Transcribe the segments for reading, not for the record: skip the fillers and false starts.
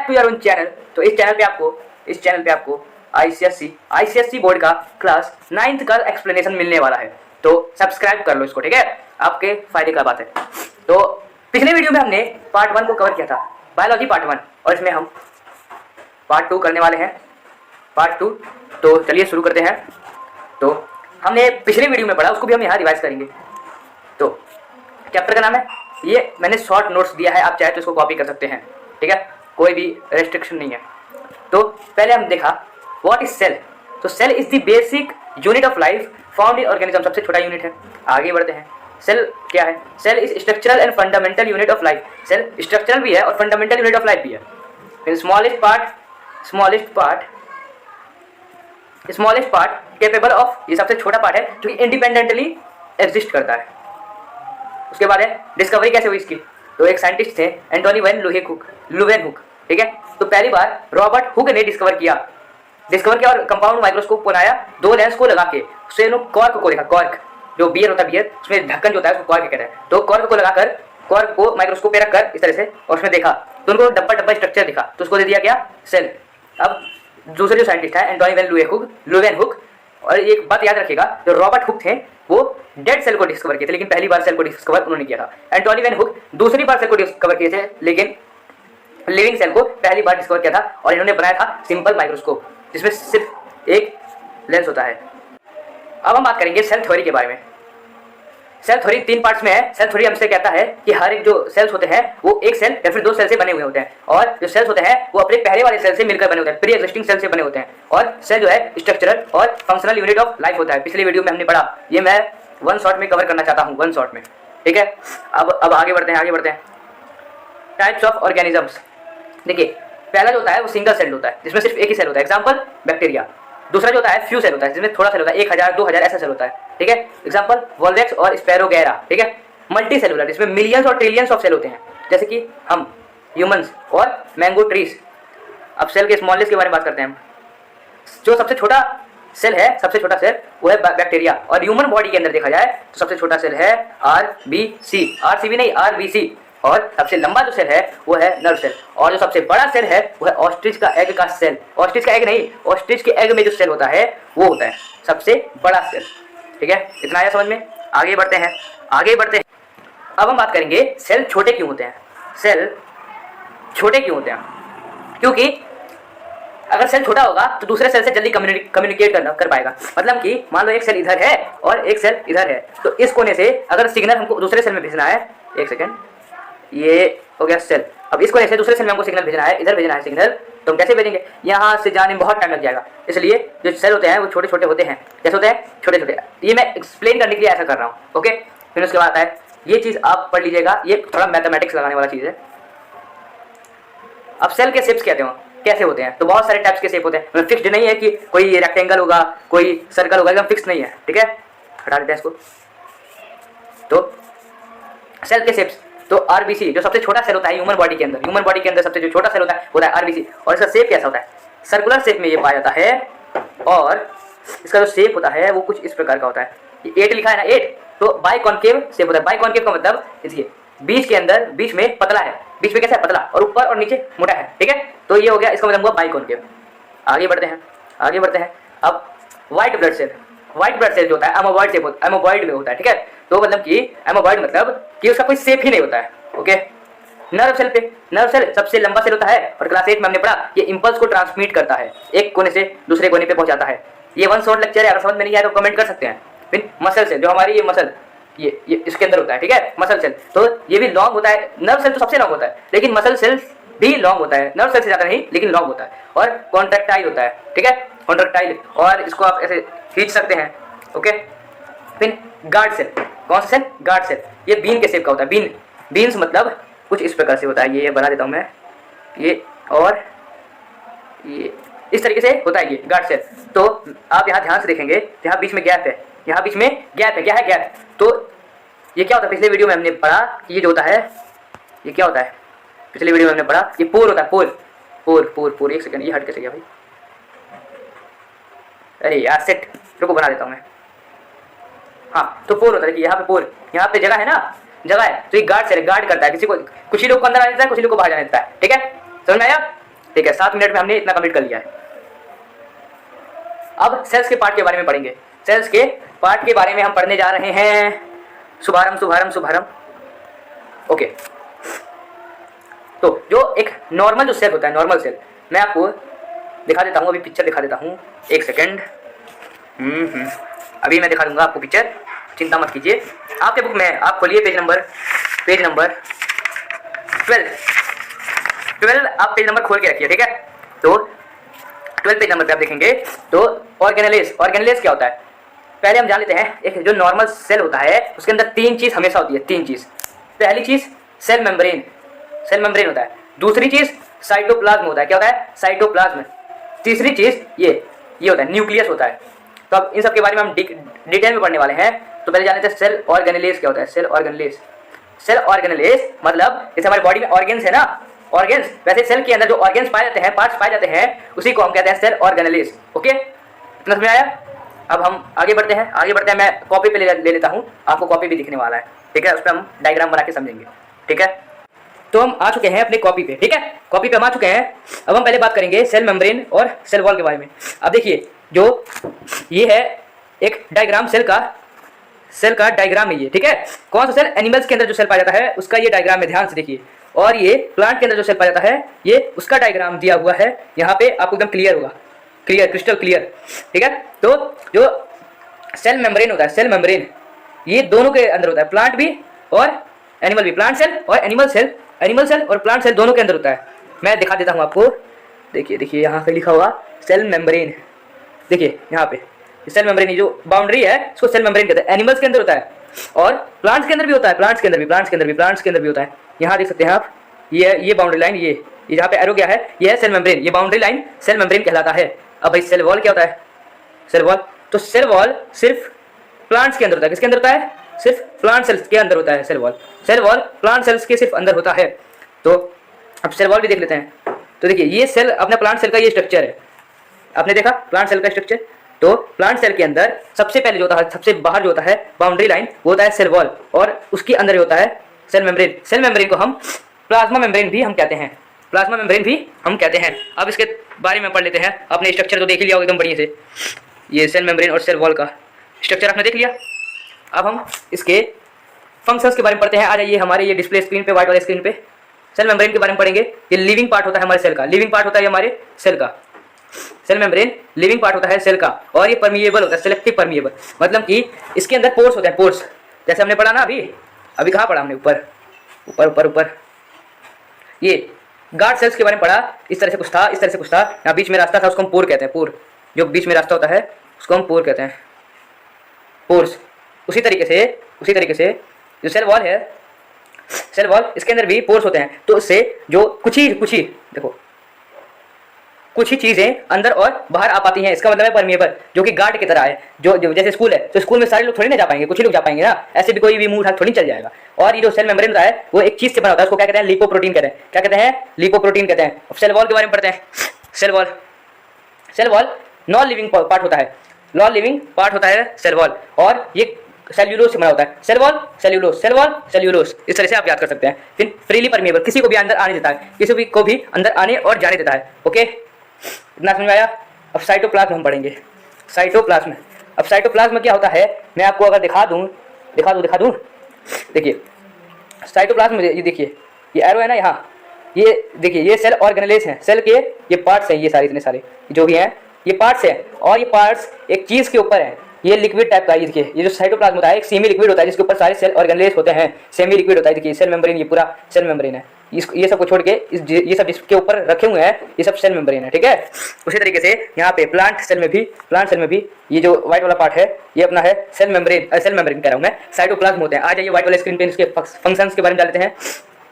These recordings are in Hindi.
Back to your own channel. तो इस चैनल पे आपको आईसीएससी बोर्ड का क्लास 9th का एक्सप्लेनेशन मिलने वाला है, तो सब्सक्राइब कर लो इसको, ठीक है, आपके फायदे का बात है। तो पिछले वीडियो में हमने पार्ट 1 को कवर किया था, बायोलॉजी पार्ट 1, और इसमें हम पार्ट 2 करने वाले हैं, पार्ट 2। तो चलिए शुरू करते हैं। तो हमने पिछले वीडियो में पढ़ा, उसको भी हम यहाँ रिवाइज करेंगे। तो चैप्टर का नाम है, ये मैंने शॉर्ट नोट्स दिया है, आप चाहे तो इसको कॉपी कर सकते हैं, ठीक है, कोई भी रेस्ट्रिक्शन नहीं है। तो पहले हम देखा व्हाट इज सेल। तो cell is the basic unit of life found in organism, सबसे छोटा यूनिट है। आगे बढ़ते हैं, सेल क्या है? Cell is structural and fundamental unit of life. Cell structural भी है और फंडामेंटल यूनिट ऑफ लाइफ भी है। स्मॉलेस्ट पार्ट कैपेबल ऑफ, ये सबसे छोटा पार्ट है जो इंडिपेंडेंटली एग्जिस्ट करता है। उसके बाद है डिस्कवरी कैसे हुई इसकी। तो एक साइंटिस्ट थे एंटोनी वैन लुवेनहुक, ठीक है। तो पहली बार रॉबर्ट हुक ने डिस्कवर किया और कंपाउंड माइक्रोस्कोप बनाया, 2 लेंस को लगा के उससे कॉर्क को देखा। कॉर्क जो बियर होता है, बियर उसमें ढक्कन जो होता है उसको कॉर्क कहते हैं। तो कॉर्क को लगाकर, कॉर्क को माइक्रोस्कोप पे रखकर इस तरह से, और उसमें देखा तो उनको डब्बा स्ट्रक्चर दिखा, तो उसको दे दिया क्या? सेल। अब दूसरे जो साइंटिस्ट है एंटोनी वैन लुवेनहुक, और एक बात याद रखिएगा, जो रॉबर्ट हुक थे वो डेड सेल को डिस्कवर किए थे, लेकिन पहली बार सेल को डिस्कवर उन्होंने किया था। एंटोनी वैन हुक दूसरी बार सेल को डिस्कवर किए थे, लेकिन लिविंग सेल को पहली बार डिस्कवर किया था, और इन्होंने बनाया था सिंपल माइक्रोस्कोप जिसमें सिर्फ एक लेंस होता है। अब हम बात करेंगे सेल थ्योरी के बारे में। सेल थ्योरी 3 पार्ट्स में है। सेल थ्योरी हमसे कहता है कि हर एक जो सेल्स होते हैं वो एक सेल या फिर 2 सेल से बने हुए होते हैं, और जो सेल्स होते हैं वो अपने पहले वाले सेल से मिलकर बने होते हैं, प्री एग्जिस्टिंग सेल से बने होते हैं। और सेल जो है स्ट्रक्चरल और फंक्शनल यूनिट ऑफ लाइफ होता है। पिछले वीडियो में हमने पढ़ा, ये मैं 1 शॉट में कवर करना चाहता हूँ, 1 शॉट में, ठीक है। अब आगे बढ़ते हैं। Types of organisms. देखिए, पहला जो होता है वो सिंगल सेल होता है, जिसमें सिर्फ एक ही सेल होता है, एग्जाम्पल बैक्टीरिया। दूसरा जो होता है फ्यू सेल होता है, जिसमें थोड़ा सेल होता है, 1000 2000 ऐसा सेल होता है, ठीक है, एग्जाम्पल वोल्वेक्स और स्पैरोगैरा, ठीक है। मल्टी सेलुलर, जिसमें मिलियंस और ट्रिलियंस ऑफ सेल होते हैं, जैसे कि हम ह्यूमंस और मैंगो ट्रीज। अब सेल के स्मॉलेस्ट के बारे में बात करते हैं हम। जो सबसे छोटा सेल है, सबसे छोटा सेल वो है बैक्टीरिया, और ह्यूमन बॉडी के अंदर देखा जाए तो सबसे छोटा सेल है RBC, RCB नहीं RBC। और सबसे लंबा जो सेल है वो है नर्व सेल, और जो सबसे बड़ा सेल है वो है ऑस्ट्रिच का एग का सेल। ऑस्ट्रिच का एग नहीं, ऑस्ट्रिच के एग में जो सेल होता है वो होता है सबसे बड़ा सेल, ठीक है। इतना आया समझ में? आगे बढ़ते हैं। अब हम बात करेंगे सेल छोटे क्यों होते हैं। सेल छोटे क्यों होते हैं? क्योंकि अगर सेल छोटा होगा तो दूसरे सेल से जल्दी कम्युनिकेट कर पाएगा। मतलब कि मान लो एक सेल इधर है और एक सेल इधर है, तो इस कोने से अगर सिग्नल हमको दूसरे सेल में भेजना है, एक सेकेंड, ये हो गया सेल। अब इस कोने से दूसरे सेल में हमको सिग्नल भेजना है, इधर भेजना है सिग्नल, तो हम कैसे भेजेंगे? यहाँ से जाने में बहुत टाइम लग जाएगा। इसलिए जो सेल होते हैं वो छोटे छोटे होते हैं। कैसे होते हैं? छोटे छोटे। ये मैं एक्सप्लेन करने के लिए ऐसा कर रहा हूँ, ओके। फिर उसके बाद आता है, ये चीज़ आप पढ़ लीजिएगा, ये थोड़ा मैथमेटिक्स लगाने वाला चीज़ है। अब सेल के शेप्स कहते हो कैसे होते हैं? तो बहुत सारे टाइप्स के शेप होते हैं, फिक्स्ड नहीं है कि कोई रेक्टेंगल होगा, कोई सर्कल होगा, एकदम फिक्स नहीं है, ठीक है। हटा देते हैं इसको। तो सेल के शेप्स, तो RBC जो सबसे छोटा सेल होता है ह्यूमन बॉडी के अंदर सबसे जो छोटा सेल होता है RBC, और इसका शेप कैसा होता है? सर्कुलर शेप में ये पाया जाता है, और इसका जो शेप होता है वो कुछ इस प्रकार का होता है। ये 8 लिखा है ना, 8, तो बाइकॉन्केव शेप होता है। बाइकॉन्केव का मतलब देखिए, बीच में पतला है, बीच में कैसा है? पतला, और ऊपर और नीचे मोटा है, ठीक है। तो ये हो गया, इसका मतलब हुआ बाइकॉन्केव। आगे बढ़ते हैं। अब व्हाइट ब्लड सेल जो होता है एमोबॉइड में होता है, ठीक है। तो मतलब कि एमोबॉइड मतलब कि उसका कोई शेप ही नहीं होता है, ओके। नर्व सेल सबसे लंबा सेल होता है, और क्लास 8 में हमने पढ़ा ये इंपल्स को ट्रांसमिट करता है, एक कोने से दूसरे कोने पे पहुंचाता है। ये 1 शॉर्ट लेक्चर है, अगर समझ में नहीं आया तो कमेंट कर सकते हैं। फिर मसल सेल, जो हमारी ये मसल, ये इसके अंदर होता है, ठीक है, मसल सेल। तो ये भी लॉन्ग होता है। नर्व सेल तो सबसे लॉन्ग होता है, लेकिन मसल सेल भी लॉन्ग होता है, नर्व सेल से ज़्यादा नहीं, लेकिन लॉन्ग होता है। और कॉन्ट्रैक्टाइल होता है, ठीक है, कॉन्ट्रैक्टाइल, और इसको आप ऐसे खींच सकते हैं, ओके। फिर गार्ड सेल, कौन सा सेल? Guard cell. ये बीन के शेप का होता है। बीन्स मतलब कुछ इस प्रकार से होता है, ये बना देता हूँ मैं, ये और ये इस तरीके से होता है ये गार्ड सेल। तो आप यहाँ ध्यान से देखेंगे, यहाँ बीच में गैप है, क्या है गैप। तो ये क्या होता है? पिछले वीडियो में हमने पढ़ा कि ये जो होता है, ये क्या होता है? पिछले वीडियो में हमने पढ़ा ये पोर होता है, पोर। एक सेकंड, ये हट कैसे गया भाई? अरे यार सेट, रुको बना देता हूँ मैं। हाँ, तो पोर होता है कि यहाँ पे जगह है ना, तो ये गार्ड सेल गार्ड करता है किसी को, कुछ ही लोग को अंदर आने देता है, कुछ ही लोग को बाहर जाने देता है, ठीक है। समझ में आया? ठीक है, 7 मिनट में हमने इतना कंप्लीट कर लिया है। अब सेल्स के पार्ट के बारे में पढ़ेंगे। सेल्स के पार्ट के बारे में हम पढ़ने जा रहे हैं। शुभारंभ। ओके, तो जो एक नॉर्मल जो सेल होता है, नॉर्मल सेल, मैं आपको दिखा देता हूँ, अभी पिक्चर दिखा देता हूँ, एक सेकेंड। अभी मैं दिखा दूंगा आपको पिक्चर, चिंता मत कीजिए। आपके बुक में आप खोलिए पेज नंबर 12 आप पेज नंबर खोल के रखिए, ठीक है। तो 12 पेज नंबर पे आप देखेंगे तो ऑर्गेनेलेज क्या होता है पहले हम जान लेते हैं। एक जो नॉर्मल सेल होता है उसके अंदर 3 चीज़ हमेशा होती है, 3 चीज़। पहली चीज़ सेल मेम्ब्रेन होता है। दूसरी चीज़ साइटोप्लाज्म होता है। क्या होता है? साइटोप्लाज्म। तीसरी चीज़ ये होता है, न्यूक्लियस होता है। तो अब इन सब के बारे में हम डिटेल में पढ़ने वाले हैं। तो पहले जान लेते हैं सेल ऑर्गेनेलेज क्या होता है। सेल ऑर्गेनेलेज मतलब जैसे हमारी बॉडी में ऑर्गेन्स है ना, ऑर्गेन्स, वैसे सेल के अंदर जो ऑर्गेन्स पाए जाते हैं, पार्ट्स पाए जाते हैं, उसी को हम कहते हैं सेल ऑर्गेनेलेज। ओके, इतना समझ में आया? अब हम आगे बढ़ते हैं। मैं कॉपी पे ले लेता हूँ, आपको कॉपी भी दिखने वाला है, ठीक है। उस पर हम डायग्राम बना के समझेंगे, ठीक है। तो हम आ चुके हैं अपने कॉपी पे, ठीक है। कॉपी पे हम आ चुके हैं। अब हम पहले बात करेंगे सेल मेम्ब्रेन और सेल वॉल के बारे में। अब देखिए, जो ये है एक डायग्राम सेल का डायग्राम है ये, ठीक है। कौन सा सेल? एनिमल्स के अंदर जो सेल पाया जाता है उसका ये डायग्राम है, ध्यान से देखिए। और ये प्लांट के अंदर जो सेल पाया जाता है ये उसका डायग्राम दिया हुआ है यहाँ पे, आपको एकदम क्लियर होगा, क्रिस्टल क्लियर, ठीक है। तो जो सेल मेम्ब्रेन होता है, सेल मेम्ब्रेन ये दोनों के अंदर होता है, प्लांट भी और एनिमल भी, प्लांट सेल और एनिमल सेल और प्लांट सेल दोनों के अंदर होता है। मैं दिखा देता हूँ आपको, देखिए यहाँ पे लिखा हुआ सेल मेम्ब्रेन, देखिए यहाँ पे सेल मेम्ब्रेन, जो बाउंड्री है इसको सेल मेम्ब्रेन कहते हैं। एनिमल्स के अंदर होता है और प्लांट्स के अंदर भी होता है, प्लांट्स के अंदर भी होता है। यहाँ देख सकते हैं आप, ये बाउंड्री लाइन, ये जहाँ पे एरो गया है, ये है सेल मेम्ब्रेन, ये बाउंड्री लाइन सेल मेम्ब्रेन कहलाता है। अब भाई सेल वॉल क्या होता है? सेल वॉल, तो सेल वॉल सिर्फ प्लांट्स के अंदर होता है। किसके अंदर होता है? सिर्फ प्लांट सेल्स के अंदर होता है सेल वॉल प्लांट सेल्स के सिर्फ अंदर होता है। तो अब सेल वॉल भी देख लेते हैं। तो देखिए, ये सेल अपना प्लांट सेल का ये स्ट्रक्चर है, आपने देखा प्लांट सेल का स्ट्रक्चर। तो प्लांट सेल के अंदर सबसे पहले जो होता है, सबसे बाहर जो होता है बाउंड्री लाइन, वो होता है सेल वॉल, और उसके अंदर होता है सेल मेम्ब्रेन। सेल मेम्ब्रेन को हम प्लाज्मा मेम्ब्रेन भी हम कहते हैं। अब इसके बारे में पढ़ लेते हैं। आपने स्ट्रक्चर तो देख लिया होगा एकदम बढ़िया से, ये सेल मेम्ब्रेन और सेल वॉल का स्ट्रक्चर आपने देख लिया। अब हम इसके फंक्शंस के बारे में पढ़ते हैं। आ जाइए हमारे ये डिस्प्ले स्क्रीन पे, व्हाइट वाले स्क्रीन पे। सेल मेम्ब्रेन के बारे में पढ़ेंगे। ये लिविंग पार्ट होता है हमारे सेल का, सेल मेम्ब्रेन लिविंग पार्ट होता है सेल का, और ये परमिएबल होता है, सेलेक्टिव परमिएबल, मतलब कि इसके अंदर पोर्स होते हैं, पोर्स, जैसे हमने पढ़ा ना अभी कहाँ पढ़ा हमने? ऊपर ये गार्ड सेल्स के बारे में पढ़ा। इस तरह से कुछ था, यहाँ बीच में रास्ता था, उसको हम पोर कहते हैं। पोर, जो बीच में रास्ता होता है उसको हम पोर कहते हैं, पोर्स। उसी तरीके से जो सेल वॉल है, सेल वॉल, इसके अंदर भी पोर्स होते हैं। तो उससे जो कुछ ही चीजें अंदर और बाहर आ पाती हैं। इसका मतलब है परमिएबल, जो कि गार्ड की तरह है। जो जैसे स्कूल है, तो स्कूल में सारे लोग थोड़ी ना जा पाएंगे, कुछ ही लोग जा पाएंगे ना, ऐसे भी कोई भी मुंह उठा थोड़ी चल जाएगा। और ये जो सेल मेम्ब्रेन होता है वो एक चीज से बना होता है, उसको क्या कहते हैं? लिपोप्रोटीन कहते हैं। क्या कहते हैं? लिपोप्रोटीन कहते हैं। अब सेल वॉल के बारे में पढ़ते हैं। Cell wall non living part होता है, सेल वॉल, और ये सेल्यूलोज से बना होता है। सेल वॉल सेल्यूलोज, इस तरह से आप याद कर सकते हैं। फिर फ्रीली परमिएबल, किसी को भी अंदर आने देता है, किसी को भी अंदर आने और जाने देता है। ओके, इतना समझ में आया? अब साइटोप्लाज्म हम पढ़ेंगे। अब साइटोप्लाज्म क्या होता है मैं आपको अगर दिखा दूं, देखिए साइटोप्लाज्म, ये देखिए ये एरो है ना यहाँ, ये देखिए ये सेल ऑर्गेनेलेज हैं, सेल के ये पार्ट्स हैं, ये सारे इतने सारे जो भी हैं ये पार्ट्स हैं, और ये पार्ट्स एक चीज़ के ऊपर हैं, ये लिक्विड टाइप का। ये देखिए, ये जो साइटोप्लाज्म होता है एक सेमी लिक्विड होता है, जिसके ऊपर सारे सेल ऑर्गेनेलेज होते हैं, सेमी लिक्विड होता है। देखिए सेल मेम्ब्रेन, ये पूरा सेल मेम्ब्रेन है। ये सब को छोड़ के ये सब जिसके ऊपर रखे हुए हैं ये सब सेल मेम्ब्रेन है, ठीक है। उसी तरीके से यहाँ पे प्लांट सेल में भी ये जो व्हाइट वाला पार्ट है ये अपना है सेल मेम्ब्रेन कह रहा हूँ मैं, साइटोप्लाज्म होते हैं। आ जाइए व्हाइट वाले स्क्रीन पे, इसके फंक्शंस के बारे में जान लेते हैं।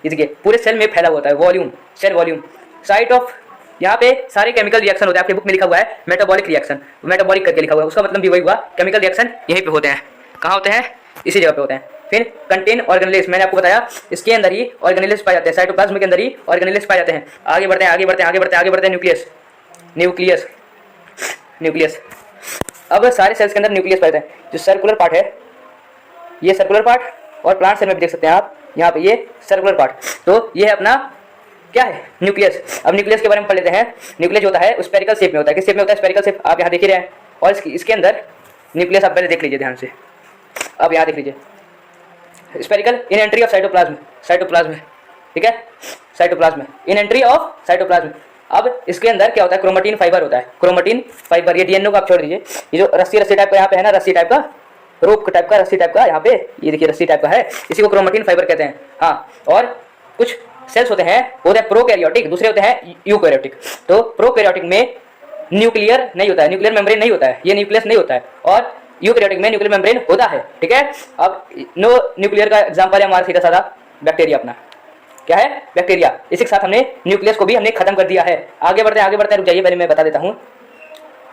ये देखिए पूरे सेल में फैला होता है volume, cell volume, site of, यहाँ पे सारे केमिकल रिएक्शन होते हैं। आपके बुक में लिखा हुआ है मेटाबॉलिक रिएक्शन, मेटाबॉलिक करके लिखा हुआ है, उसका मतलब भी वही हुआ, केमिकल रिएक्शन यहीं पे होते हैं। कहाँ होते हैं? इसी जगह पे होते हैं। फिर कंटेन ऑर्गेनेलेज, मैंने आपको बताया इसके अंदर ही ऑर्गेनेलेज पाए जाते हैं, साइटोप्लाज्म के अंदर ही ऑर्गेनेलेज पाए जाते हैं। आगे बढ़ते हैं न्यूक्लियस। अब सारे सेल्स के अंदर न्यूक्लियस पाए जाते हैं। जो सर्कुलर पार्ट है, ये सर्कुलर पार्ट, और प्लांट सेल में भी देख सकते हैं आप यहाँ पे ये सर्कुलर पार्ट। तो ये है अपना क्या है? न्यूक्लियस। अब न्यूक्लियस के बारे में पढ़ लेते हैं। न्यूक्लियस होता है स्फेरिकल शेप में होता है। किस शेप में होता है? Spherical shape. आप यहाँ देख ही रहे हैं। और इसके अंदर न्यूक्लियस आप पहले देख लीजिए ध्यान से। अब यहाँ देख लीजिए spherical in entry of cytoplasm, cytoplasm, ठीक है, cytoplasm in entry of cytoplasm. अब इसके अंदर क्या होता है? क्रोमेटिन फाइबर होता है। क्रोमेटिन फाइबर, ये डीएनए को आप छोड़ दीजिए। ये जो रस्सी रस्सी टाइप का यहाँ पे है ना, रस्सी टाइप का, रोप टाइप का, रस्सी टाइप का यहाँ पे, ये देखिए रस्सी टाइप का है, इसी को क्रोमेटिन फाइबर कहते हैं। हाँ, और कुछ सेल्स होते हैं वो होते हैं प्रोकैरियोटिक, दूसरे होते हैं यूकैरियोटिक। तो प्रोकैरियोटिक में न्यूक्लियर नहीं होता है, न्यूक्लियर मेम्ब्रेन नहीं होता है, ये न्यूक्लियस नहीं होता है। और यूकैरियोटिक में न्यूक्लियर मेम्ब्रेन होता है, ठीक है। अब नो न्यूक्लियर का एग्जांपल है हमारा सीधा साधा बैक्टीरिया अपना। क्या है? बैक्टीरिया। इसी के साथ हमने न्यूक्लियस को भी हमने खत्म कर दिया है। आगे बढ़ते हैं, रुक जाइए, पहले मैं बता देता हूँ।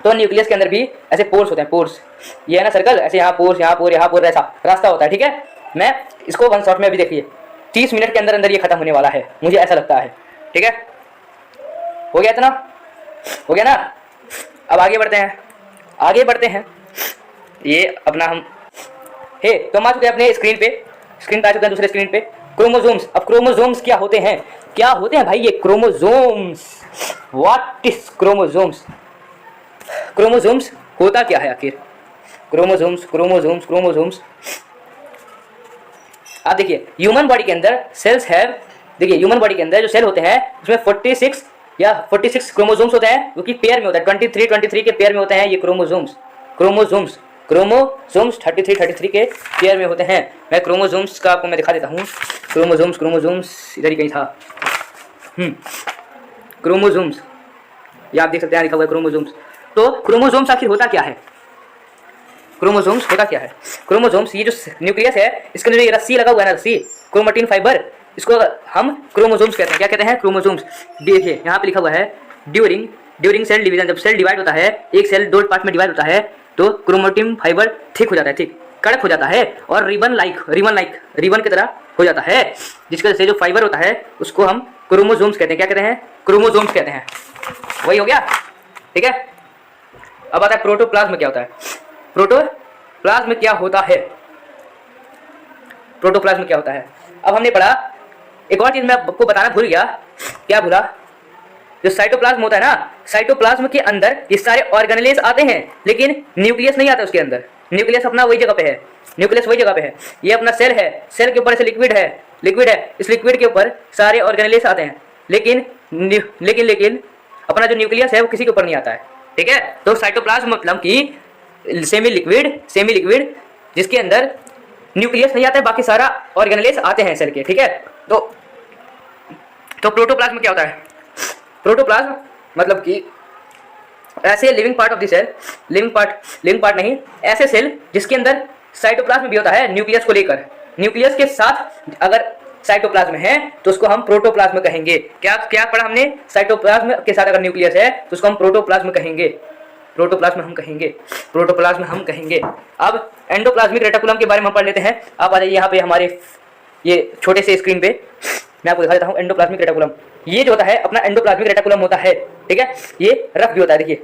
तो न्यूक्लियस के अंदर भी ऐसे पोर्स होते हैं, पोर्स, ये है ना सर्कल, ऐसे यहाँ पोर्स, यहाँ पोर, यहाँ पोर, ऐसा रास्ता होता है, ठीक है। मैं इसको वन शॉट में अभी देखिए 30 मिनट के अंदर अंदर ये खत्म होने वाला है, मुझे ऐसा लगता है, ठीक है। हो गया इतना? हो गया ना? अब आगे बढ़ते हैं, आगे बढ़ते हैं। ये अपना हम तो हम आ चुके हैं अपने स्क्रीन पे आ चुके हैं दूसरे स्क्रीन पे। क्रोमोसोम्स। अब क्रोमोसोम्स क्या होते हैं? क्या होते हैं भाई ये chromosomes? What is chromosomes? Chromosomes होता क्या है आखिर? Chromosomes, chromosomes, chromosomes. आप देखिए ह्यूमन बॉडी के अंदर सेल्स है, देखिए ह्यूमन बॉडी के अंदर जो सेल होते हैं उसमें 46 क्रोमोसोम्स होते हैं, जो कि पेयर में होता है, 23 के पेयर में होते हैं ये क्रोमोसोम्स। क्रोमोसोम्स 33 के पेयर में होते हैं। मैं क्रोमोसोम्स का आपको मैं दिखा देता हूँ। क्रोमोसोम्स इधर ही कहीं था। क्रोमोसोम्स, ये आप देख सकते हैं लिखा हुआ है क्रोमोसोम्स। तो क्रोमोसोम्स आखिर होता क्या है? क्रोमोसोम्स होता क्या है? क्रोमोसोम्स, ये जो न्यूक्लियस है इसके अंदर ये रस्सी लगा हुआ है ना, रस्सी, क्रोमेटिन फाइबर, इसको हम क्रोमोसोम्स कहते हैं। क्या कहते हैं? क्रोमोसोम्स। देखिए यहाँ पे लिखा हुआ है ड्यूरिंग सेल डिवीजन, जब सेल डिवाइड होता है, एक सेल 2 पार्ट में डिवाइड होता है, तो क्रोमेटिन फाइबर थिक हो जाता है, थिक, कड़क हो जाता है, और रिबन की तरह हो जाता है, जिसकी वजह से जो फाइबर होता है उसको हम क्रोमोसोम्स कहते हैं। क्या कहते हैं? क्रोमोसोम्स कहते हैं। वही हो गया, ठीक है। अब आता है प्रोटोप्लाज्म क्या होता है? प्रोटोप्लाज्म क्या होता है? प्रोटोप्लाज्म क्या होता है? अब हमने पढ़ा, एक और चीज मैं आपको बताना भूल गया। क्या भूला? जो साइटोप्लाज्म होता है ना, साइटोप्लाज्म के अंदर ये सारे ऑर्गेनेल्स आते हैं, लेकिन न्यूक्लियस नहीं आता उसके अंदर। न्यूक्लियस अपना वही जगह पे है, न्यूक्लियस वही जगह पे है। ये अपना सेल है, सेल के ऊपर से लिक्विड है, इस लिक्विड के ऊपर सारे ऑर्गेनेल्स आते हैं, लेकिन अपना जो न्यूक्लियस है वो किसी के ऊपर नहीं आता है, ठीक है। तो साइटोप्लाज्म मतलब कि सेमी लिक्विड जिसके अंदर न्यूक्लियस नहीं आता है, बाकी सारा ऑर्गेनेल्स आते हैं सेल के, ठीक है। तो प्रोटोप्लाज्म क्या होता है? प्रोटोप्लाज्म मतलब कि ऐसे living part of the cell, living part नहीं, ऐसे सेल जिसके अंदर साइटोप्लाज्म भी होता है न्यूक्लियस को लेकर। न्यूक्लियस के साथ अगर साइटोप्लाज्म है तो उसको हम प्रोटोप्लाज्म कहेंगे। क्या पढ़ा हमने? साइटोप्लाज्म के साथ अगर न्यूक्लियस है तो उसको हम प्रोटोप्लाज्म कहेंगे। प्रोटोप्लाज्म हम कहेंगे। अब एंडोप्लाज्मिक रेटिकुलम के बारे में हम पढ़ लेते हैं। आप आ जाइए यहाँ पे हमारे ये छोटे से स्क्रीन पे, मैं आपको दिखा देता हूँ एंडोप्लाज्मिक रेटिकुलम। ये जो होता है अपना एंडोप्लाज्मिक रेटिकुलम होता है, ठीक है। ये रफ भी होता है, देखिए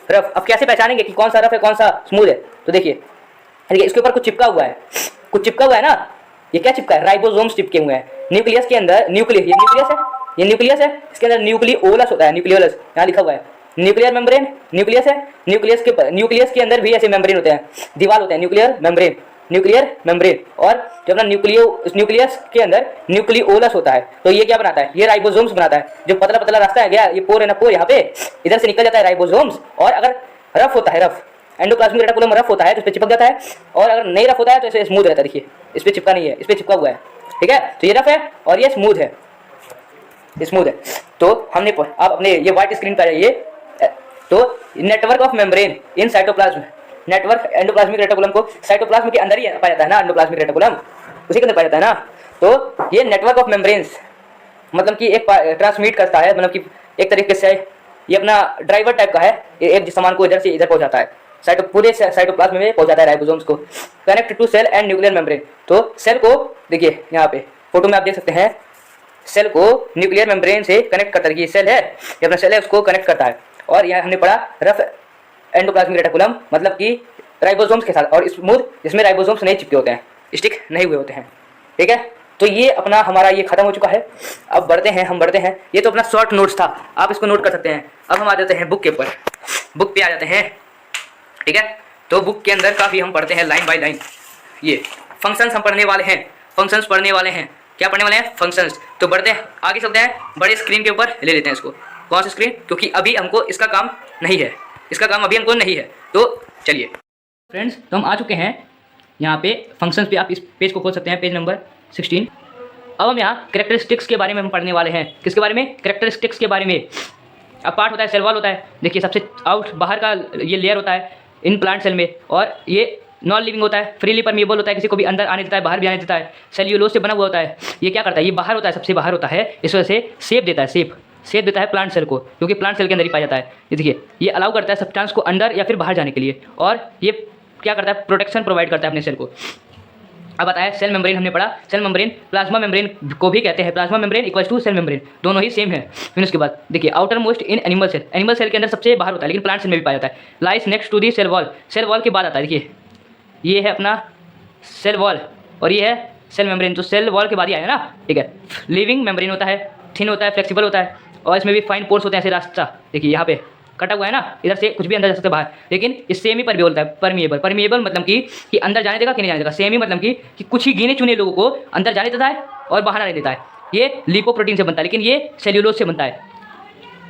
रफ। अब कैसे पहचानेंगे कि कौन सा रफ है कौन सा स्मूथ है? तो देखिए इसके ऊपर कुछ चिपका हुआ है ना, ये क्या चिपका है? राइबोसोम्स चिपके हुए हैं न्यूक्लियस के अंदर। ये न्यूक्लियस है, इसके अंदर न्यूक्लियोलस होता है, न्यूक्लियोलस यहाँ लिखा हुआ है। न्यूक्लियर मेम्ब्रेन, न्यूक्लियस है, न्यूक्लियस के अंदर भी ऐसे मेम्ब्रेन होते हैं, दीवार होते हैं, न्यूक्लियर मेम्ब्रेन। और जो अपना न्यूक्लियस के अंदर न्यूक्लियोलस होता है, तो ये क्या बनाता है? ये राइबोसोम्स बनाता है। जो पतला रास्ता है गया, ये पोर है ना, पोर यहाँ पे इधर से निकल जाता है राइबोसोम्स। और अगर रफ होता है, रफ एंडोप्लाज्मिक रेटिकुलम रफ होता है तो इस पे चिपक जाता है, और अगर नहीं रफ होता है तो इसे स्मूथ रहता है। देखिए इस पे चिपका नहीं है, इस पे चिपका हुआ है, ठीक है। तो ये रफ है और ये स्मूथ है, तो हमने आप अपने ये व्हाइट स्क्रीन पर आइए। तो network of membrane in cytoplasm, network endoplasmic reticulum को साइटोप्लाज्म के अंदर ही पाया जाता है ना, एंडोप्लाज्मिक रेटिकुलम उसी के अंदर पाया जाता है ना। तो ये नेटवर्क ऑफ मेम्ब्रेन्स मतलब कि एक ट्रांसमिट करता है, मतलब कि एक तरीके से ये अपना ड्राइवर टाइप का है, एक सामान को इधर से इधर पहुंचाता है, पूरे साइटोप्लाज्म में पहुंचाता है राइबोसोम्स को। Connect to cell and nuclear membrane, तो सेल को देखिए यहाँ पे फोटो में आप देख सकते हैं, सेल को न्यूक्लियर मेम्ब्रेन से कनेक्ट करता है। ये सेल है, ये अपना सेल है, उसको कनेक्ट करता है। और यहाँ हमने पढ़ा रफ एंडोप्लाज्मिक रेटिकुलम मतलब कि राइबोसोम्स के साथ, और स्मूथ जिसमें राइबोसोम्स नहीं चिपके होते हैं, स्टिक नहीं हुए होते हैं, ठीक है। तो ये अपना हमारा ये खत्म हो चुका है। अब बढ़ते हैं, ये तो अपना शॉर्ट नोट्स था, आप इसको नोट कर सकते हैं। अब हम आ जाते हैं बुक के ऊपर, बुक पे आ जाते हैं, ठीक है। तो बुक के अंदर काफ़ी हम पढ़ते हैं लाइन बाय लाइन। ये फंक्शंस हम पढ़ने वाले हैं, फंक्शंस पढ़ने वाले हैं, क्या पढ़ने वाले हैं? फंक्शंस। तो बढ़ते हैं आगे, चलते हैं, बड़े स्क्रीन के ऊपर ले लेते हैं इसको। कौन सा स्क्रीन? क्योंकि अभी हमको इसका काम नहीं है, इसका काम अभी हमको नहीं है। तो चलिए फ्रेंड्स, तो हम आ चुके हैं यहाँ पे फंक्शंस पे। आप इस पेज को खोल सकते हैं, पेज नंबर 16। अब हम यहाँ कैरेक्टरिस्टिक्स के बारे में हम पढ़ने वाले हैं। किसके बारे में? कैरेक्टरिस्टिक्स के बारे में। अब पार्ट होता है, सेल वॉल होता है। देखिए सबसे आउट बाहर का ये लेयर होता है इन प्लांट सेल में, और ये नॉन लिविंग होता है, फ्रीली परमिएबल होता है, किसी को भी अंदर आने देता है, बाहर भी आने देता है। सेल्यूलोज से बना हुआ होता है। ये क्या करता है? ये बाहर होता है, सबसे बाहर होता है, इस वजह से शेप देता है, शेप देता है प्लांट सेल को, क्योंकि प्लांट सेल के अंदर ही पाया जाता है। ये देखिए, ये अलाउ करता है सब्सटेंस को अंदर या फिर बाहर जाने के लिए, और ये क्या करता है? प्रोटेक्शन प्रोवाइड करता है अपने सेल को। अब बताया सेल मेम्ब्रेन हमने पढ़ा। सेल मेम्ब्रेन प्लाज्मा मेम्ब्रेन को भी कहते हैं। Plasma membrane equals to cell membrane, दोनों ही सेम है। फिर उसके बाद देखिए outer most in animal cell, animal cell के अंदर सबसे बाहर होता है, लेकिन प्लांट सेल में भी पाया जाता है। Lies next to the cell wall, cell wall के बाद आता है। देखिए ये है अपना सेल वॉल और ये है सेल मेम्ब्रेन, तो सेल वॉल के बाद ही आया ना, ठीक है। लिविंग मेम्ब्रेन होता है, थिन होता है, फ्लेक्सिबल होता है, और इसमें भी फाइन पोर्स होते हैं, ऐसे रास्ता देखिए यहाँ पे कटा हुआ है ना, इधर से कुछ भी अंदर जा सकते बाहर, लेकिन इस सेम ही परमिएबल होता है। परमिएबल मतलब कि अंदर जाने देगा कि नहीं जाने देगा। सेम ही मतलब कि कुछ ही गिने चुने लोगों को अंदर जाने देता है और बाहर आने देता है। ये लिपोप्रोटीन से बनता है, लेकिन ये सेल्यूलोज से बनता है।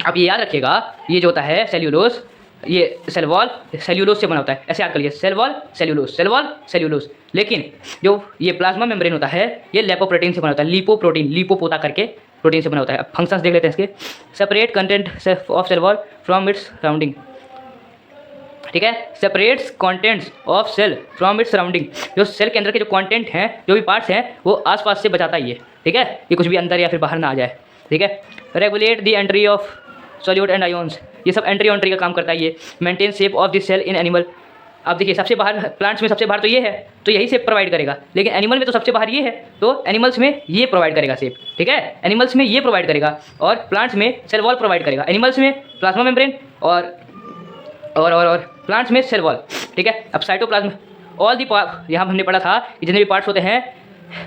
अब ये याद रखिएगा, ये जो होता है सेल्यूलोज, ये सेल वॉल सेल्यूलोज से बना होता है, ऐसे याद कर लीजिए, cell wall cellulose, cell wall cellulose. लेकिन जो ये प्लाज्मा मेम्ब्रेन होता है, ये लिपोप्रोटीन से बना होता है, लिपोप्रोटीन, लिपोपोता करके प्रोटीन से बना होता है। अब फंक्शंस देख लेते हैं इसके। Separate content of cell wall from its surrounding, ठीक है। Separates contents of cell from its surrounding, जो सेल के अंदर के जो कंटेंट हैं, जो भी पार्ट्स हैं, वो आसपास से बचाता है ये, ठीक है, कि कुछ भी अंदर या फिर बाहर ना आ जाए, ठीक है। Regulate the entry of solute and ions, ये सब एंट्री ऑन्ट्री का काम करता है ये। Maintain shape of this cell in animal, अब देखिए सबसे बाहर प्लांट्स में सबसे बाहर तो ये है, तो यही शेप प्रोवाइड करेगा, लेकिन एनिमल में तो सबसे बाहर ये है, तो एनिमल्स में ये प्रोवाइड करेगा शेप, ठीक है। एनिमल्स में ये प्रोवाइड करेगा और प्लांट्स में सेल वॉल प्रोवाइड करेगा। एनिमल्स में प्लाज्मा मेम्ब्रेन और प्लांट्स में सेल वॉल, ठीक है। अब साइटोप्लाज्म, ऑल दी पार्ट, यहाँ हमने पढ़ा था कि जितने भी पार्ट्स होते हैं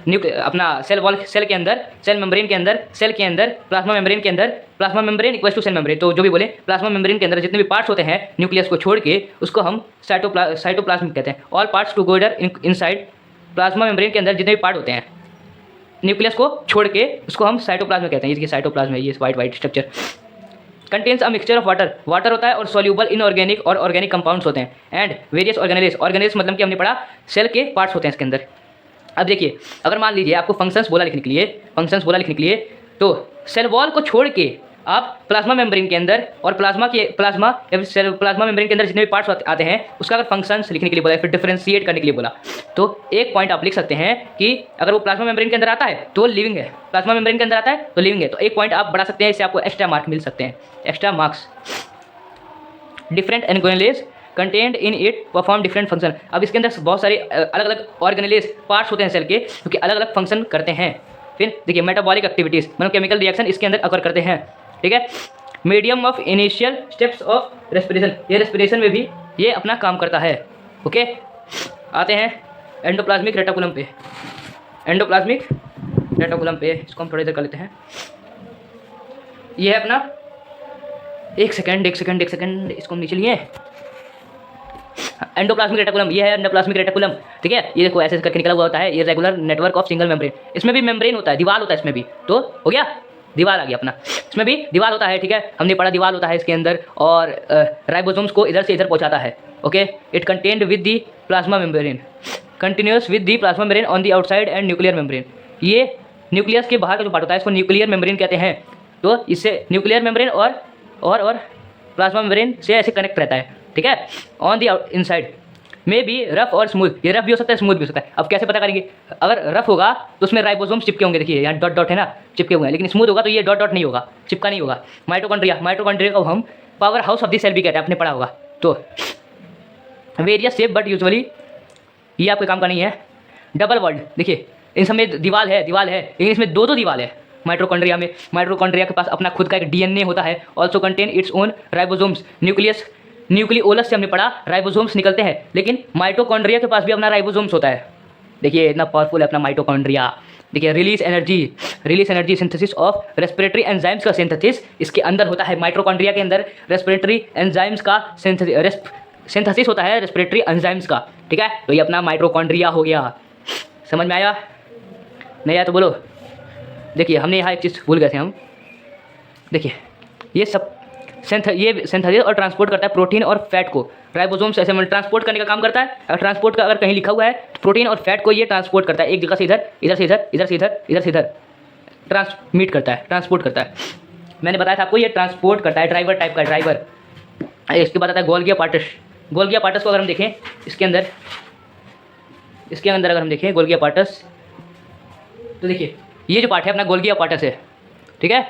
अपना सेल वॉल, सेल के अंदर, सेल मेम्ब्रेन के अंदर, सेल के अंदर, प्लाज्मा मेम्ब्रेन के अंदर, plasma membrane equals to cell membrane, तो जो भी बोले प्लाज्मा मेम्ब्रेन के अंदर जितने भी पार्ट्स होते हैं न्यूक्लियस को छोड़ के, उसको हम साइटोप्लाज्म कहते हैं। All parts together inside, plasma membrane के अंदर जितने भी पार्ट होते हैं न्यूक्लियस को छोड़ के, उसको हम साइटोप्लाज्म कहते हैं। ये साइटोप्लाज्म है, ये white structure. Contains a mixture of water, water होता है और सॉल्यूबल इनऑर्गेनिक और ऑर्गेनिक कंपाउंड्स होते हैं, एंड वेरियस ऑर्गेनेल्स, ऑर्गेनेल्स मतलब कि हमने पढ़ा सेल के पार्ट्स होते हैं इसके अंदर। अब देखिए, अगर मान लीजिए आपको फंक्शंस बोला लिखने के लिए, तो सेल वॉल को छोड़ के आप प्लाज्मा मेम्ब्रेन के अंदर और प्लाज्मा मेम्ब्रेन के अंदर जितने भी पार्ट्स आते हैं, उसका अगर फंक्शंस लिखने के लिए बोला, फिर डिफरेंशिएट करने के लिए बोला, तो एक पॉइंट आप लिख सकते हैं कि अगर वो प्लाज्मा मेम्ब्रेन के अंदर आता है तो लिविंग है, प्लाज्मा मेम्ब्रेन के अंदर आता है तो लिविंग है, तो एक पॉइंट आप बढ़ा सकते हैं, इससे आपको एक्स्ट्रा मार्क मिल सकते हैं, extra marks. Different organelles content in it perform different function, अब इसके अंदर बहुत सारे अलग अलग ऑर्गेनेल्स पार्ट्स होते हैं सेल के, क्योंकि अलग अलग फंक्शन करते हैं। फिर देखिए मेटाबॉलिक एक्टिविटीज़, मतलब केमिकल रिएक्शन इसके अंदर अकर करते हैं, ठीक है। Medium of initial steps of respiration, ये रेस्पिरेशन में भी ये अपना काम करता है, ओके। आते हैं एंडोप्लाज्मिक रेटिकुलम पे, एंडोप्लाज्मिक रेटिकुलम पे, इसको हम थोड़ी देर कर लेते हैं। ये है अपना, एक सेकंड, इसको हम नीचे लिए, एंडोप्लाज्मिक रेटिकुलम, ये है एंडोप्लाज्मिक रेटिकुलम, ठीक है। ये देखो ऐसे करके निकला हुआ होता है, ये regular network of single membrane, इसमें भी मेम्ब्रेन होता है, दीवार होता है इसमें भी, तो हो गया, दीवार आ गया अपना, इसमें भी दीवार होता है, ठीक है। हमने पढ़ा दीवार होता है इसके अंदर, और राइबोसोम्स को इधर से इधर पहुंचाता है, okay. It contained with the plasma membrane, continuous with the plasma membrane on the outside and nuclear membrane, ये न्यूक्लियस के बाहर का जो पार्ट होता है इसको न्यूक्लियर मेम्ब्रेन कहते हैं। तो इससे न्यूक्लियर मेम्ब्रेन और प्लाज्मा मेम्ब्रेन से ऐसे कनेक्ट रहता है, ठीक है। ऑन दी इनसाइड में भी रफ और स्मूथ, ये रफ भी हो सकता है, स्मूथ भी हो सकता है। अब कैसे पता करेंगे? अगर रफ होगा तो उसमें राइबोसोम्स चिपके होंगे, देखिए यहाँ डॉट डॉट है ना, चिपके हुए हैं, लेकिन स्मूथ होगा तो ये डॉट डॉट नहीं होगा, चिपका नहीं होगा। माइटोकॉन्ड्रिया को हम power house of the cell भी कहते हैं, आपने पढ़ा होगा। तो वेरियस शेप बट यूजुअली ये आपके काम का नहीं है। डबल वर्ल्ड, देखिए इन सब में दीवार है, लेकिन इसमें दो दीवार है। माइटोकॉन्ड्रिया के पास अपना खुद का एक डीएनए होता है, also contain its own ribosomes. Nucleolus से हमने पढ़ा राइबोसोम्स निकलते हैं, लेकिन माइटोकॉन्ड्रिया के पास भी अपना राइबोसोम्स होता है। देखिए इतना पावरफुल है अपना माइटोकॉन्ड्रिया, देखिए release energy synthesis of respiratory enzymes का सिंथेसिस इसके अंदर होता है। माइटोकॉन्ड्रिया के अंदर रेस्पिरेटरी एंजाइम्स का सिंथेसिस होता है रेस्पिरेटरी एंजाइम्स का, ठीक है। तो ये अपना माइटोकॉन्ड्रिया हो गया। समझ में आया? नहीं आया तो बोलो। देखिए हमने यहाँ एक चीज़ भूल गए थे हम। देखिए ये सब सिंथेसिस और ट्रांसपोर्ट करता है प्रोटीन और फैट को। राइबोसोम से ऐसे ट्रांसपोर्ट करने का काम करता है। अगर ट्रांसपोर्ट का अगर कहीं लिखा हुआ है तो प्रोटीन और फैट को ये ट्रांसपोर्ट करता है एक जगह से इधर, इधर से इधर, इधर से इधर, इधर से इधर ट्रांसमिट करता है, ट्रांसपोर्ट करता है। मैंने बताया था आपको ये ट्रांसपोर्ट करता है, ड्राइवर टाइप का ड्राइवर। इसके बाद आता है गोल्गी अपार्टस। गोल्गी अपार्टस को अगर हम देखें इसके अंदर अगर हम देखें गोल्गी अपार्टस, तो देखिए ये जो पार्ट है अपना गोल्गी अपार्टस है, ठीक है।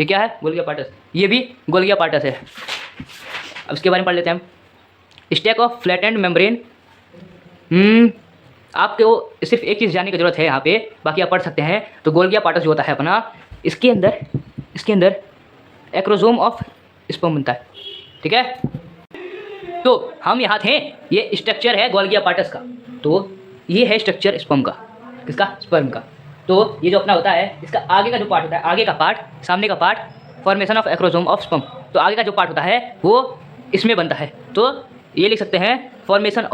ये क्या है? Golgi apparatus. ये भी गोल्गी अपार्टस है। अब इसके बारे में पढ़ लेते हैं हम। Stack of flattened membrane. आपको सिर्फ एक चीज़ जानने की जरूरत है यहाँ पे, बाकी आप पढ़ सकते हैं। तो गोल्गी अपार्टस जो होता है अपना, इसके अंदर एक्रोसोम ऑफ स्पर्म बनता है, ठीक है। तो हम यहाँ थे, ये स्ट्रक्चर है गोल्गी अपार्टस का। तो ये है स्ट्रक्चर स्पर्म का, किसका? स्पर्म का। तो ये जो अपना होता है, इसका आगे का जो पार्ट होता है, आगे का पार्ट, सामने का part, formation of acrosome of sperm. तो आगे का जो पार्ट होता है वो इसमें बनता है। तो ये लिख सकते हैं formation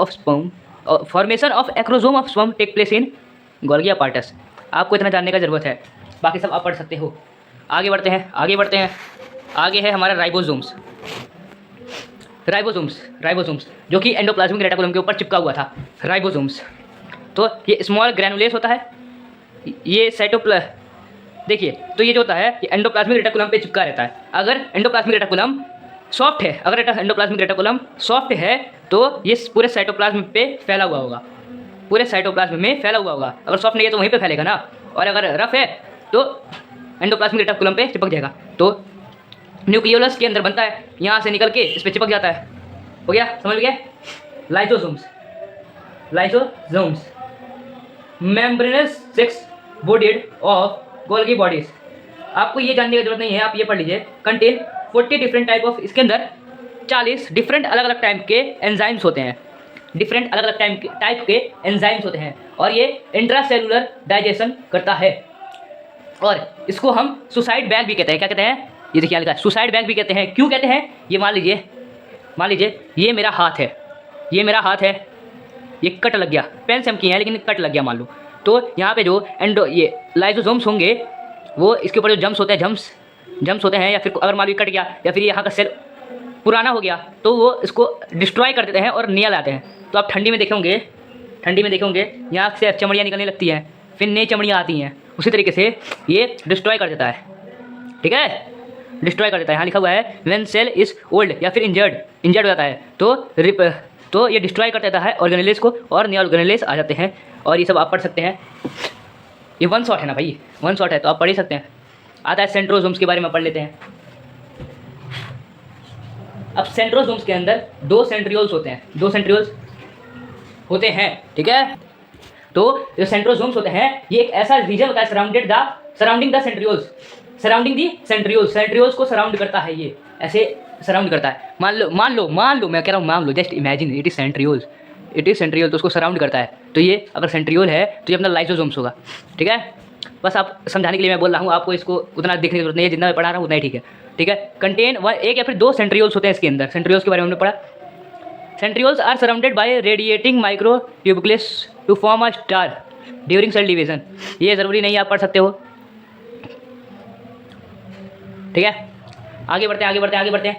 of acrosome of sperm take place in Golgi apparatus. आपको इतना जानने का ज़रूरत है, बाकी सब आप पढ़ सकते हो। आगे बढ़ते हैं। आगे है हमारा राइबोसोम्स जो कि एंडोप्लाज्मिक रेटिकुलम के ऊपर चिपका हुआ था। राइबोसोम्स तो ये स्मॉल ग्रैनुलेस होता है। ये देखिए, तो ये जो होता है ये एंडोप्लाज्मिक रेटिकुलम पे चिपका रहता है। अगर एंडोप्लाज्मिक रेटिकुलम सॉफ्ट है, तो ये पूरे साइटोप्लाज्म पे फैला हुआ होगा, अगर सॉफ्ट नहीं है तो वहीं पे फैलेगा ना, और अगर रफ है तो एंडोप्लाज्मिक रेटिकुलम पे चिपक जाएगा। तो न्यूक्लियोलस के अंदर बनता है, यहाँ से निकल के इस पर चिपक जाता है। हो गया? समझ गए? Lysosomes membranes six bodied of Golgi bodies. आपको ये जानने की जरूरत नहीं है, आप ये पढ़ लीजिए। कंटेन 40 डिफरेंट टाइप ऑफ, इसके अंदर 40 डिफरेंट अलग अलग टाइप के एंजाइम्स होते हैं, और ये इंट्रासेलुलर डाइजेशन करता है। और इसको हम सुसाइड बैग भी कहते हैं। क्या कहते हैं? ये देखिए लिखा है, सुसाइड बैग भी कहते हैं। क्यों कहते हैं? ये मान लीजिए ये मेरा हाथ है, ये कट लग गया, पेन से हम किए हैं लेकिन कट लग गया मान लो। तो यहाँ पे जो ये लाइसोसोम्स होंगे वो इसके ऊपर जो जम्स होते हैं, या फिर अगर मान लो कट गया या फिर यहाँ का सेल पुराना हो गया तो वो इसको डिस्ट्रॉय कर देते हैं और नियल आते हैं। तो आप ठंडी में देखेंगे यहाँ से चमड़ियाँ निकलने लगती हैं, फिर नई चमड़ियाँ आती हैं। उसी तरीके से ये डिस्ट्रॉय कर देता है, ठीक है। यहाँ लिखा हुआ है व्हेन सेल इज ओल्ड या फिर इंजर्ड हो जाता है तो ये डिस्ट्रॉय कर देता है ऑर्गेनेलेस को, और नए ऑर्गेनेलेस आ जाते हैं। और ये सब आप पढ़ सकते हैं। ये वन शॉट है ना भाई, तो आप पढ़ ही सकते हैं। आता है सेंट्रोसोम्स के बारे में पढ़ लेते हैं। अब सेंट्रोसोम्स के अंदर 2 सेंट्रियोल्स होते हैं, ठीक है। तो जो सेंट्रोसोम्स होते हैं ये एक ऐसा रीजन होता है सराउंडिंग द सेंट्रियोल्स को सराउंड करता है, ये ऐसे सराउंड करता है। मान लो मैं कह रहा हूँ, just imagine it is centriole, तो उसको सराउंड करता है। तो ये अगर सेंट्रियोल है तो ये अपना लाइसोसोम्स होगा, ठीक है। बस आप समझाने के लिए मैं बोल रहा हूँ, आपको इसको उतना देखने की जरूरत नहीं है, जितना मैं पढ़ा रहा हूँ उतना ही ठीक है। कंटेन एक या फिर 2 सेंट्रियोल्स होते हैं इसके अंदर। सेंट्रियोल्स के बारे में हमने पढ़ा। Centrioles are surrounded by radiating microtubules to form a star during cell division. ये ज़रूरी नहीं, आप पढ़ सकते हो, ठीक है। आगे बढ़ते हैं।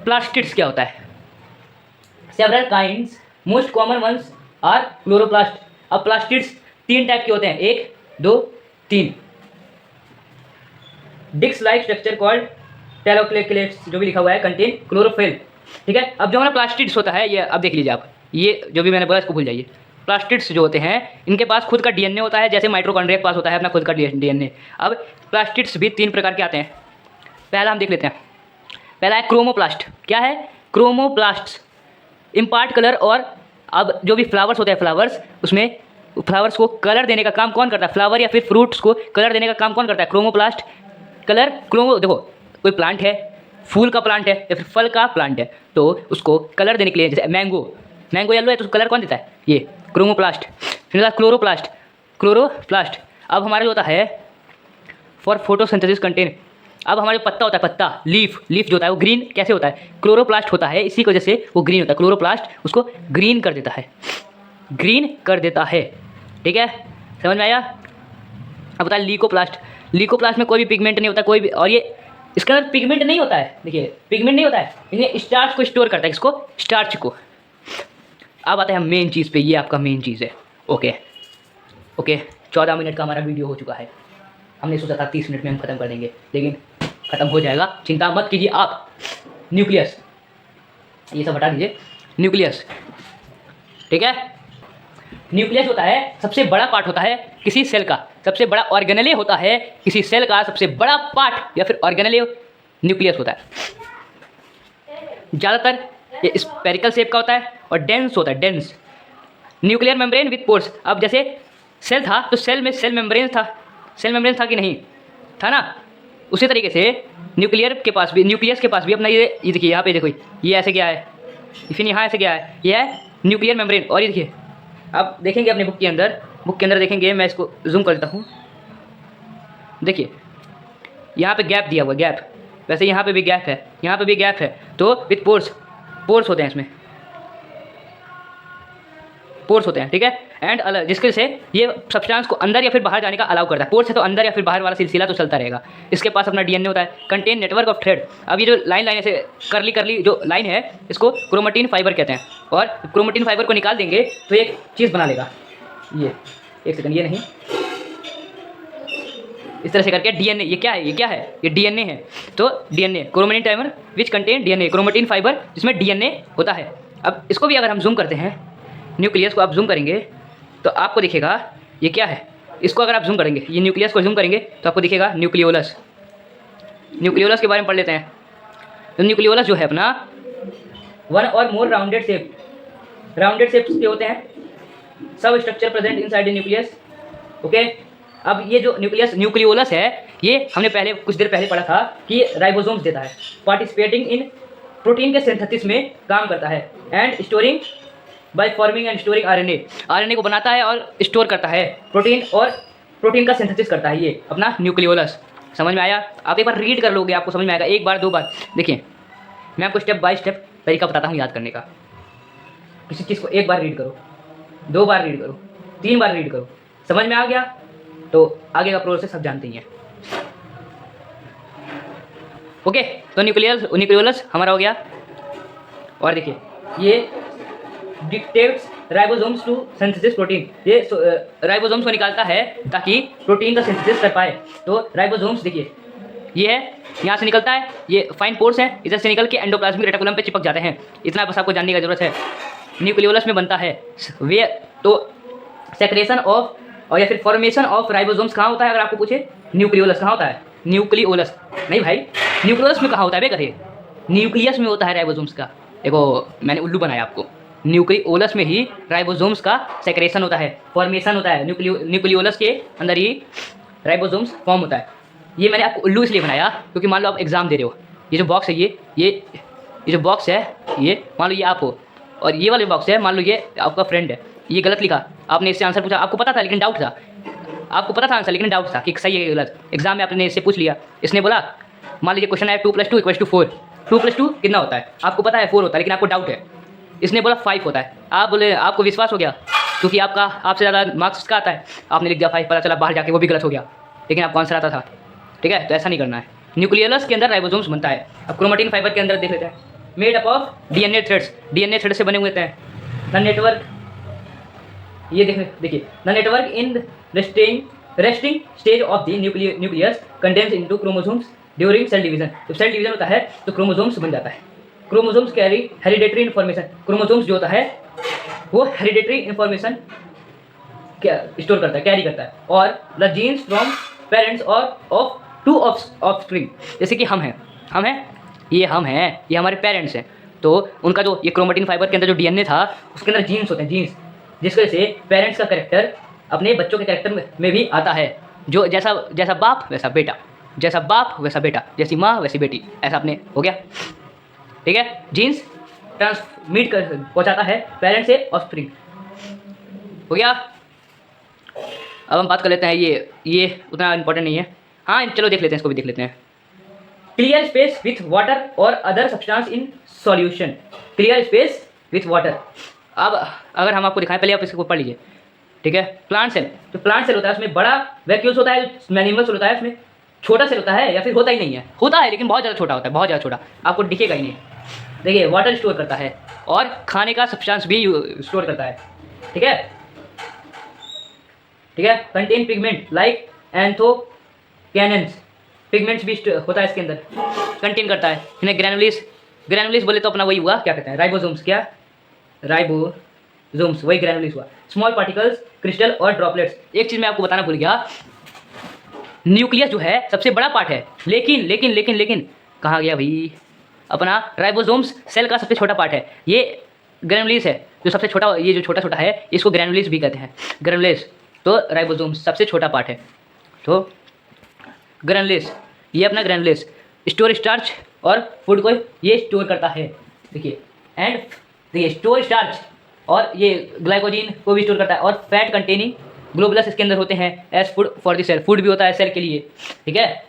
प्लास्टिड्स क्या होता है? Several kinds, most common ones are chloroplast. अब प्लास्टिड्स 3 टाइप के होते हैं, 1, 2, 3। डिक्स लाइक स्ट्रक्चर कॉल्ड टेलोक्लेक्लेट्स, जो भी लिखा हुआ है, कंटेन क्लोरोफिल, ठीक है। अब जो हमारा प्लास्टिड्स होता है, ये अब देख लीजिए आप, ये जो भी मैंने बोला इसको भूल जाइए। प्लास्टिड्स जो होते हैं इनके पास खुद का डीएनए होता है, जैसे माइटोकॉन्ड्रिया के पास होता है अपना खुद का डीएनए। अब प्लास्टिड्स भी 3 प्रकार के आते हैं। पहला हम देख लेते हैं। पहला है क्रोमोप्लास्ट। क्या है? क्रोमोप्लास्ट इम्पार्ट कलर, और अब जो भी फ्लावर्स होते हैं, उसमें फ्लावर्स को कलर देने का काम कौन करता है? फ्लावर या फिर फ्रूट्स को कलर देने का काम कौन करता है? क्रोमोप्लास्ट। देखो कोई प्लांट है, फूल का प्लांट है या फिर फल का प्लांट है, तो उसको कलर देने के लिए, जैसे मैंगो येलो है तो उसको कलर कौन देता है? ये क्रोमोप्लास्ट। फिर क्लोरोप्लास्ट। अब हमारा जो होता है फॉर फोटोसिंथेसिस कंटेन, अब हमारा जो पत्ता होता है, पत्ता लीफ जो होता है वो ग्रीन कैसे होता है, क्लोरोप्लास्ट होता है, इसी की वजह से वो ग्रीन होता है। क्लोरोप्लास्ट उसको ग्रीन कर देता है, ग्रीन कर देता है। ठीक है, समझ में आया। अब होता है लीकोप्लास्ट। लीकोप्लास्ट में कोई भी पिगमेंट नहीं होता, कोई भी, और ये इसके अंदर पिगमेंट नहीं होता है, देखिए पिगमेंट नहीं होता है, ये स्टार्च को स्टोर करता है, इसको स्टार्च को। अब आता है मेन चीज़ पे, ये आपका मेन चीज़ है। ओके 14 मिनट का हमारा वीडियो हो चुका है। हमने सोचा था 30 मिनट में हम ख़त्म कर देंगे, लेकिन ख़त्म हो जाएगा, चिंता मत कीजिए आप। न्यूक्लियस, ये सब हटा दीजिए। न्यूक्लियस, ठीक है, न्यूक्लियस होता है सबसे बड़ा पार्ट होता है किसी सेल का, सबसे बड़ा ऑर्गेनेले होता है किसी सेल का, सबसे बड़ा पार्ट या फिर ऑर्गेनेले न्यूक्लियस होता है। ज़्यादातर ये स्पेरिकल शेप का होता है और डेंस होता है, dense. Nuclear membrane with pores, अब जैसे सेल था तो सेल में सेल मेम्ब्रेन था कि नहीं था ना, उसी तरीके से न्यूक्लियस के पास भी अपना ये देखिए, यहाँ पे देखो ये ऐसे क्या है, फिर यहाँ ऐसे क्या है, ये है न्यूक्लियर मेम्ब्रेन। और ये देखिए, अब देखेंगे अपने बुक के अंदर देखेंगे, मैं इसको जूम कर देता हूँ। देखिए यहाँ पे गैप दिया हुआ, गैप, वैसे यहाँ पे भी गैप है, यहाँ पे भी गैप है, तो विथ पोर्स होते हैं, इसमें पोर्स होते हैं। ठीक है, एंड अलग, जिसके से ये सब्सटेंस को अंदर या फिर बाहर जाने का अलाउ करता है। पोर्स है तो अंदर या फिर बाहर वाला सिलसिला तो चलता रहेगा। इसके पास अपना डीएनए होता है, कंटेन नेटवर्क ऑफ थ्रेड। अब ये जो लाइन ऐसे करली जो लाइन है, इसको क्रोमेटिन फाइबर कहते हैं, और क्रोमेटिन फाइबर को निकाल देंगे तो एक चीज़ बना लेगा, ये एक सेकंड, ये नहीं, इस तरह से करके डीएनए, ये क्या है, ये डीएनए है। तो DNA chromatin timer which contain DNA, chromatin fibre जिसमें डीएनए होता है। अब इसको भी अगर हम जूम करते हैं, न्यूक्लियस को आप जूम करेंगे तो आपको दिखेगा ये क्या है। इसको अगर आप जूम करेंगे, ये न्यूक्लियस को जूम करेंगे तो आपको दिखेगा न्यूक्लियोलस। न्यूक्लियोलस के बारे में पढ़ लेते हैं। तो न्यूक्लियोलस जो है अपना वन और मोर राउंडेड शेप्स के होते हैं, सब structure present inside the nucleus. Okay, अब ये जो न्यूक्लियोलस है, ये हमने कुछ देर पहले पढ़ा था कि राइबोसोम्स देता है, पार्टिसिपेटिंग इन प्रोटीन के सिंथेसिस में काम करता है, and storing by forming and storing RNA को बनाता है और स्टोर करता है, प्रोटीन का सिंथेसिस करता है, ये अपना न्यूक्लियोलस। समझ में आया? आप एक बार रीड कर लोगे, आपको समझ में आएगा, एक बार दो बार। देखिए मैं आपको स्टेप बाय स्टेप तरीका बताता हूँ याद करने का। किसी चीज़ को एक बार रीड करो, 2 बार रीड करो, 3 बार रीड करो, समझ में आ गया तो आगे का प्रोसेस सब जानते ही हैं। ओके, तो न्यूक्लियोलस हमारा हो गया। और देखिए ये dictates ribosomes to synthesis protein, ये राइबोसोम्स को निकालता है ताकि प्रोटीन का सिंथेसिस कर पाए। तो राइबोसोम्स देखिए ये है, यहाँ से निकलता है, ये फाइन पोर्स है, इधर से निकल के एंडोप्लाज्मिक रेटिकुलम पे चिपक जाते हैं। इतना बस आपको जानने की जरूरत है। न्यूक्लियोलस में बनता है वे, तो सेक्रेशन ऑफ और या फिर फॉर्मेशन ऑफ राइबोसोम्स कहाँ होता है? अगर आपको पूछे न्यूक्लियोलस कहाँ होता है, न्यूक्लियोलस नहीं भाई, न्यूक्लियोलस में कहाँ होता है बे करिए, न्यूक्लियस में होता है राइबोसोम्स का। देखो मैंने उल्लू बनाया आपको, न्यूक्लियोलस में ही राइबोसोम्स का सेक्रेशन होता है, फॉर्मेशन होता है। न्यूक्लियोलस के अंदर ही राइबोसोम्स फॉर्म होता है। ये मैंने आपको उल्लू इसलिए बनाया क्योंकि मान लो आप एग्जाम दे रहे हो, ये जो बॉक्स है ये जो बॉक्स है, ये मान लो ये आप हो, और ये वाले बॉक्स है मान लो ये आपका फ्रेंड है, ये गलत लिखा, आपने इससे आंसर पूछा, आपको पता था लेकिन डाउट था, आपको पता था आंसर लेकिन डाउट था कि सही है गलत। एग्जाम में आपने इससे पूछ लिया, इसने बोला मान लीजिए क्वेश्चन है 2 + 2 = 4, 2 + 2 कितना होता है? आपको पता है 4 होता है, लेकिन आपको डाउट है, इसने बोला 5 होता है। आप बोले, आपको विश्वास हो गया क्योंकि आपसे ज़्यादा मार्क्स का आता है, आपने लिख दिया 5, पता चला बाहर जाके वो भी गलत हो गया, लेकिन आपको आंसर आता था। ठीक है, तो ऐसा नहीं करना है। न्यूक्लियोलस के अंदर राइबोसोम्स बनता है। अब क्रोमेटिन फाइबर के अंदर देख लेते हैं, made up of DNA thread से बने हुए हैं। द नेटवर्क, ये देखिए the network in resting stage of the nucleus condense into chromosomes during cell division. जब सेल डिवीजन होता है तो क्रोमोसोम्स बन जाता है। Chromosomes carry hereditary information, chromosomes जो होता है वो हेरिडेटरी इन्फॉर्मेशन स्टोर करता है, कैरी करता है, और द जीन्स फ्रॉम पेरेंट्स और ऑफ टू ऑफस्प्रिंग। जैसे कि हम हैं, ये हमारे पेरेंट्स हैं, तो उनका जो ये क्रोमेटिन फाइबर के अंदर जो डीएनए था उसके अंदर जीन्स होते हैं, जीन्स, जिसकी वजह से पेरेंट्स का कैरेक्टर अपने बच्चों के कैरेक्टर में भी आता है। जो जैसा बाप वैसा बेटा, जैसा बाप वैसा बेटा, जैसी माँ वैसी बेटी, ऐसा अपने हो गया। ठीक है, जीन्स ट्रांसमिट पहुँचाता है पेरेंट्स से ऑफस्प्रिंग, हो गया। अब हम बात कर लेते हैं ये उतना इंपॉर्टेंट नहीं है। हाँ चलो देख लेते हैं, इसको भी देख लेते हैं। क्लियर स्पेस विथ वाटर और other substance in solution. Clear space with water. अब अगर हम आपको दिखाएं, पहले आप इसको पढ़ लीजिए, ठीक है। प्लांट सेल, जो प्लांट सेल होता है उसमें बड़ा वैक्यूल्स होता है, एनिमल सेल होता है उसमें छोटा सेल होता है, या फिर होता ही नहीं है, होता है लेकिन बहुत ज़्यादा छोटा होता है, बहुत ज़्यादा छोटा, आपको दिखेगा ही नहीं। देखिए वाटर स्टोर करता है और खाने का सब्सटेंस भी स्टोर करता है, ठीक है, ठीक है। कंटेन पिगमेंट लाइक एंथोक्यानन्स, पिगमेंट्स भी होता है इसके अंदर, कंटेन करता है। इन्हें ग्रैनुलिस, ग्रैनुलिस बोले तो अपना वही हुआ, क्या कहते हैं, राइबोसोम्स, क्या राइबोसोम्स, वही ग्रैनुलिस हुआ। स्मॉल पार्टिकल्स, क्रिस्टल और ड्रॉपलेट्स। एक चीज़ मैं आपको बताना भूल गया, न्यूक्लियस जो है सबसे बड़ा पार्ट है, लेकिन लेकिन लेकिन लेकिन कहाँ गया भाई, अपना राइबोसोम्स सेल का सबसे छोटा पार्ट है। ये ग्रैनुलिस है जो सबसे छोटा, ये जो छोटा छोटा है इसको ग्रैनुलिस भी कहते हैं, ग्रैनुलिस। तो राइबोसोम्स सबसे छोटा पार्ट है, तो ग्रैनुलिस, ये अपना ग्रैनुलिस स्टोर स्टार्च और फूड को ये स्टोर करता है, देखिए। एंड देखिए स्टोर स्टार्च और ये ग्लाइकोजीन को भी स्टोर करता है, और फैट कंटेनिंग ग्लोबुलस इसके अंदर होते हैं as food for the cell, food भी होता है सेल के लिए, ठीक है।